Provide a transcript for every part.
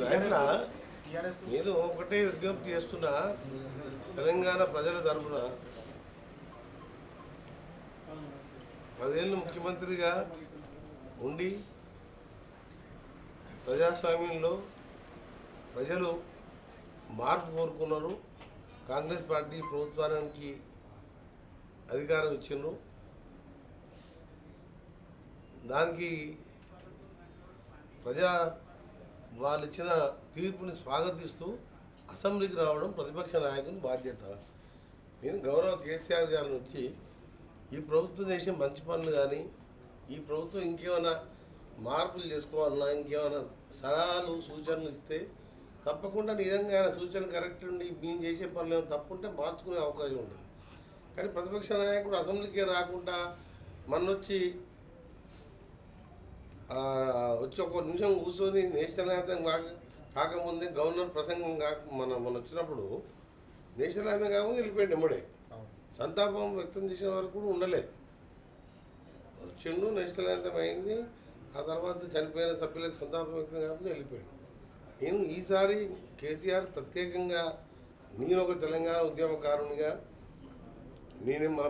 నాయకులా నేను ఒకటే విజ్ఞప్తి చేస్తున్నా. తెలంగాణ ప్రజల తరఫున 10 ఏళ్ళు ముఖ్యమంత్రిగా ఉండి ప్రజాస్వామ్యంలో ప్రజలు మార్పు కోరుకున్నారు. కాంగ్రెస్ పార్టీ ప్రభుత్వానికి అధికారం ఇచ్చిండ్రు. దానికి వాళ్ళు ఇచ్చిన తీర్పుని స్వాగతిస్తూ అసెంబ్లీకి రావడం ప్రతిపక్ష నాయకుని బాధ్యత. నేను గౌరవ కేసీఆర్ గారిని వచ్చి ఈ ప్రభుత్వం చేసే మంచి పనులు కానీ, ఈ ప్రభుత్వం ఇంకేమైనా మార్పులు చేసుకోవాలన్నా, ఇంకేమైనా సలహాలు సూచనలు ఇస్తే తప్పకుండా నిజంగా ఆయన సూచనలు కరెక్ట్ ఉండి మేము చేసే పనులు ఏమైనా తప్పుంటే మార్చుకునే అవకాశం ఉంటుంది. కానీ ప్రతిపక్ష నాయకుడు అసెంబ్లీకే రాకుండా వచ్చి ఒక నిమిషం కూర్చొని నేషనల్ యాంథమ్ కాకముందే గవర్నర్ ప్రసంగం మన వచ్చినప్పుడు నేషనల్ యాంథమ్ కాకముందు వెళ్ళిపోయాడు. ఎమ్మడే సంతాపం వ్యక్తం చేసిన వరకు కూడా ఉండలేదు. వచ్చిండు, నేషనల్ యాంథమ్ అయింది. ఆ తర్వాత చనిపోయిన సభ్యులకు సంతాపం వ్యక్తం కాకుండా వెళ్ళిపోయాడు. నేను ఈసారి కేసీఆర్ ప్రత్యేకంగా నేను ఒక తెలంగాణ ఉద్యమకారునిగా నేను మన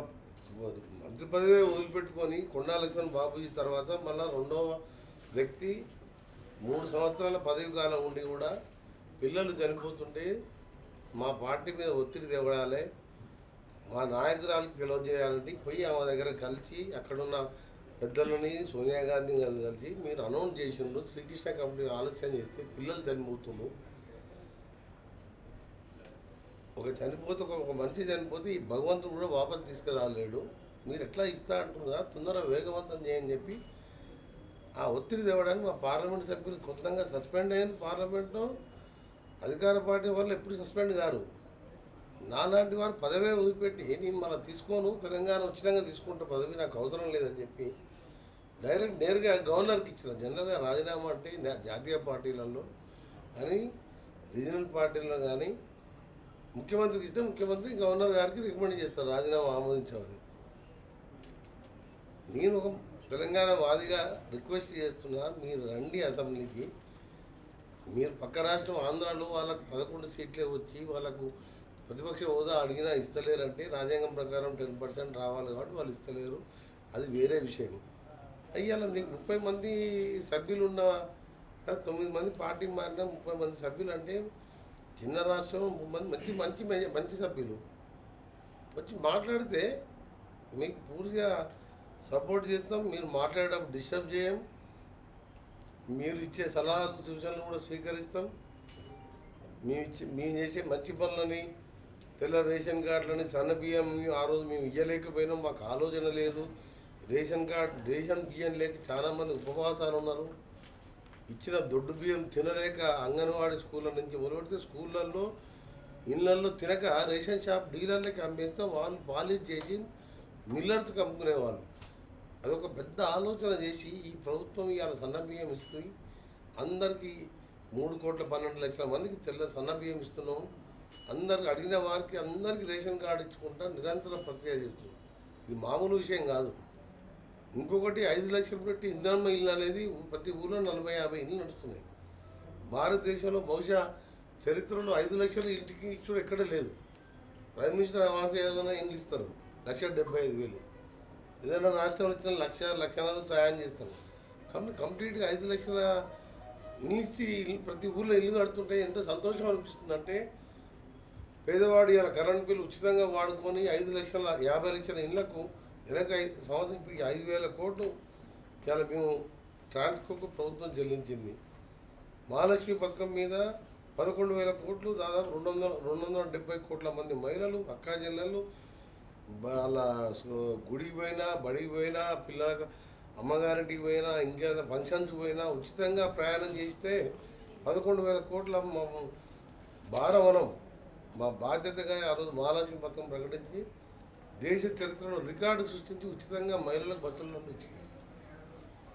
మంత్రి పదవి వదిలిపెట్టుకొని కొండా లక్ష్మణ్ బాబూజీ తర్వాత మళ్ళీ రెండవ వ్యక్తి 3 సంవత్సరాల పదవి కాలం ఉండి కూడా పిల్లలు చనిపోతుంటే మా పార్టీ మీద ఒత్తిడి తేవడాలి, మా నాయకురాలకు తెలియజేయాలంటే పోయి ఆమె దగ్గర కలిసి అక్కడున్న పెద్దలని సోనియా గాంధీ గారిని కలిసి మీరు అనౌన్స్ చేసిండ్రు శ్రీకృష్ణ కమిటీ ఆలస్యం చేస్తే పిల్లలు చనిపోతున్నారు. ఒక మనిషి చనిపోతే ఈ భగవంతుడు కూడా వాపసు తీసుకురాలేడు, మీరు ఎట్లా ఇస్తా అంటున్నా తొందరగా వేగవంతం చేయని చెప్పి ఆ ఒత్తిడి తేవడానికి మా పార్లమెంట్ సభ్యులు సొంతంగా సస్పెండ్ అయ్యారు. పార్లమెంట్లో అధికార పార్టీ వాళ్ళు ఎప్పుడు సస్పెండ్ గారు. నాలాంటి వారు పదవే వదిలిపెట్టి నేను మళ్ళీ తీసుకోను, తెలంగాణ ఉచితంగా తీసుకుంటే పదవి నాకు అవసరం లేదని చెప్పి నేరుగా గవర్నర్కి ఇచ్చిన. జనరల్గా రాజీనామా అంటే జాతీయ పార్టీలలో కానీ రీజనల్ పార్టీల్లో కానీ ముఖ్యమంత్రికి ఇస్తే ముఖ్యమంత్రి గవర్నర్ గారికి రికమెండ్ చేస్తారు రాజీనామా ఆమోదించామని. నేను ఒక తెలంగాణ వాదిగా రిక్వెస్ట్ చేస్తున్నా, మీరు రండి అసెంబ్లీకి. మీరు పక్క రాష్ట్రం ఆంధ్రాలో వాళ్ళకు 11 సీట్లే వచ్చి వాళ్ళకు ప్రతిపక్ష హోదా అడిగినా ఇస్తలేరంటే రాజ్యాంగం ప్రకారం 10% రావాలి కాబట్టి వాళ్ళు ఇస్తలేరు, అది వేరే విషయం. అయ్యాల మీకు 30 మంది సభ్యులు ఉన్న 9 మంది పార్టీ మారిన 30 మంది సభ్యులు అంటే చిన్న రాష్ట్రం, మంచి మంచి మంచి సభ్యులు వచ్చి మాట్లాడితే మీకు పూర్తిగా సపోర్ట్ చేస్తాం. మీరు మాట్లాడేటప్పుడు డిస్టర్బ్ చేయం, మీరు ఇచ్చే సలహాలు సూచనలు కూడా స్వీకరిస్తాం. మేము చేసే మంచి పనులని, తెల్ల రేషన్ కార్డులని, సన్న బియ్యం ఆ రోజు మేము ఇవ్వలేకపోయినాం, మాకు ఆలోచన లేదు. రేషన్ బియ్యం లేక చాలామంది ఉపవాసాలు ఉన్నారు. ఇచ్చిన దొడ్డు బియ్యం తినలేక అంగన్వాడీ స్కూళ్ళ నుంచి మొదలుపెడితే స్కూళ్ళల్లో ఇళ్ళల్లో తినక రేషన్ షాప్ డీలర్లకి అమ్మేస్తే వాళ్ళు పాలిష్ చేసి మిల్లర్స్కి అమ్ముకునేవాళ్ళు. అదొక పెద్ద ఆలోచన చేసి ఈ ప్రభుత్వం ఇవాళ సన్న బియ్యం ఇస్తుంది. అందరికీ 3,12,00,000 మందికి తెల్ల సన్న బియ్యం ఇస్తున్నాం. అందరికి అడిగిన వారికి అందరికీ రేషన్ కార్డు ఇచ్చుకుంటా నిరంతర ప్రక్రియ చేస్తున్నాం. ఇది మామూలు విషయం కాదు. ఇంకొకటి 5 లక్షలు పెట్టి ఇంధనం ఇల్లు అనేది ప్రతి ఊళ్ళో 40-50 ఇళ్ళు నడుస్తున్నాయి. భారతదేశంలో బహుశా చరిత్రలో 5 లక్షలు ఇంటికి ఇచ్చుడు ఎక్కడ లేదు. ప్రైమ్ మినిస్టర్ ఆవాస్ యోజన ఇండ్లు ఇస్తారు 1,75,000. ఏదైనా రాష్ట్రం ఇచ్చిన 1,00,000 సాయం చేస్తారు. కంప్లీట్గా 5 లక్షల ఇల్లు ఇచ్చి ప్రతి ఊళ్ళో ఇల్లు కడుతుంటే ఎంత సంతోషం అనిపిస్తుంది అంటే, పేదవాడు ఇలా కరెంట్ బిల్లు ఉచితంగా వాడుకొని 5,50,000 ఇళ్లకు నెలకు సంవత్సరం 5,000 కోట్లు ఇలా మేము ట్రాన్స్కోకు ప్రభుత్వం చెల్లించింది. మహాలక్ష్మి పథకం మీద 11,000 కోట్లు, దాదాపు 270 కోట్ల మంది మహిళలు అక్కా చెల్లెళ్ళు వాళ్ళ గుడికి పోయినా, బడికి పోయినా, పిల్లల అమ్మగారింటికి పోయినా, ఇంకేదైనా ఫంక్షన్స్ పోయినా ఉచితంగా ప్రయాణం చేస్తే 11,000 కోట్ల భారవనం మా బాధ్యతగా ఆ రోజు మహాలక్ష్మి పథకం ప్రకటించి దేశ చరిత్రలో రికార్డు సృష్టించి ఉచితంగా మహిళలకు బస్సుల్లో ఇచ్చింది.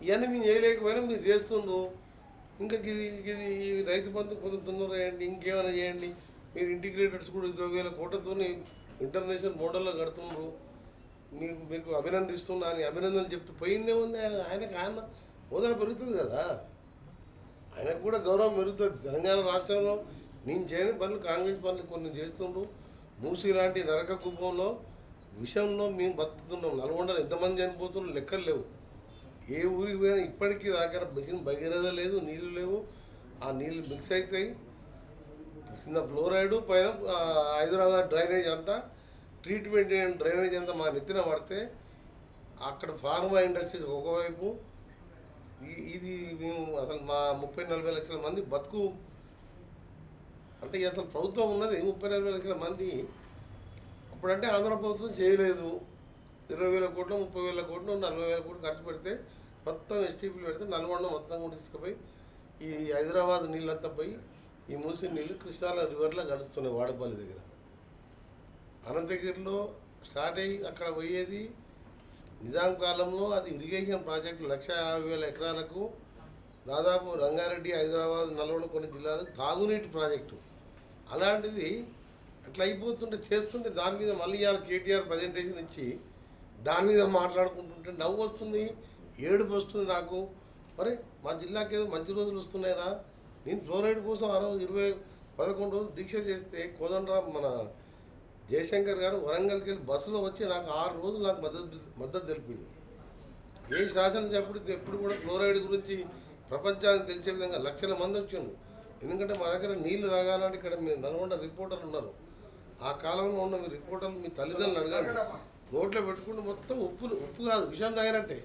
ఇవన్నీ మేము చేయలేకపోయినా మీరు చేస్తుండ్రు. ఇంకా ఇది రైతు బంధు కొంత తొందరగా చేయండి, ఇంకేమైనా చేయండి. మీరు ఇంటిగ్రేటెడ్ స్కూల్ 20,000 కోట్లతో ఇంటర్నేషనల్ మోడల్లో కడుతున్నారు. మీకు అభినందిస్తున్నా అని అభినందనలు చెప్తూ పోయిందే ఉంది. ఆయన హోదా పెరుగుతుంది కదా. ఆయనకు కూడా గౌరవం పెరుగుతుంది. తెలంగాణ రాష్ట్రంలో నేను చేయని పనులు కాంగ్రెస్ పనులు కొన్ని చేస్తుండ్రు. మూసీ లాంటి నరక కుప్పంలో విషయంలో మేము బతుకుతున్నాం. నల్గొండలో ఎంతమంది చనిపోతున్నారు లెక్కలు లేవు. ఏ ఊరికి పోయినా ఇప్పటికీ దగ్గర మిషన్ భగీరథ లేదు, నీళ్ళు లేవు. ఆ నీళ్ళు మిక్స్ అవుతాయి. కింద ఫ్లోరైడు పైన హైదరాబాద్ డ్రైనేజ్ అంతా ట్రీట్మెంట్ డ్రైనేజ్ అంతా మా నెత్తిన పడితే అక్కడ ఫార్మా ఇండస్ట్రీస్ ఒకవైపు ఇది మేము అసలు మా 30-40 లక్షల మంది బతుకు అంటే అసలు ప్రభుత్వం ఉన్నది 30-40 లక్షల మంది. అప్పుడంటే ఆంధ్ర ప్రభుత్వం చేయలేదు. 20,000 కోట్లు, 30,000 కోట్లు, 40,000 కోట్లు ఖర్చు పెడితే మొత్తం ఎస్టీపీలు పెడితే నల్గొండ మొత్తం కూడా తీసుకుపోయి ఈ హైదరాబాద్ నీళ్ళంతా పోయి ఈ మూసి నీళ్ళు కృష్ణాల రివర్లో కలుస్తున్నాయి వాడపల్లి దగ్గర. అనంతగిరిలో స్టార్ట్ అయ్యి అక్కడ పోయేది నిజాం కాలంలో అది ఇరిగేషన్ ప్రాజెక్టు 150,000 ఎకరాలకు దాదాపు రంగారెడ్డి, హైదరాబాద్, నల్గొండ కొన్ని జిల్లాలకు తాగునీటి ప్రాజెక్టు. అలాంటిది అట్లా అయిపోతుంటే చేస్తుంటే దాని మీద మళ్ళీ ఇవాళ కేటీఆర్ ప్రజెంటేషన్ ఇచ్చి దాని మీద మాట్లాడుకుంటుంటే నవ్వు వస్తుంది, ఏడుపు వస్తుంది నాకు. మరి మా జిల్లాకి ఏదో మంచి రోజులు వస్తున్నాయిరా. నేను ఫ్లోరైడ్ కోసం ఆ రోజు 11 రోజులు దీక్ష చేస్తే కోదండరాం మన జయశంకర్ గారు వరంగల్కి వెళ్ళి బస్సులో వచ్చి నాకు 6 రోజులు నాకు మద్దతు తెలిపింది. ఏ శాసనసభ్యుడు ఎప్పుడు కూడా ఫ్లోరైడ్ గురించి ప్రపంచానికి తెలిసే విధంగా లక్షల మంది వచ్చారు. ఎందుకంటే మా దగ్గర నీళ్లు తాగాలంటే ఇక్కడ మీరు నల్గొండ రిపోర్టర్లు ఉన్నారు. ఆ కాలంలో ఉన్న మీ రిపోర్టర్లు మీ తల్లిదండ్రులు అడగాలి. నోట్లో పెట్టుకుంటూ మొత్తం ఉప్పు కాదు విషయం తాగినట్టే.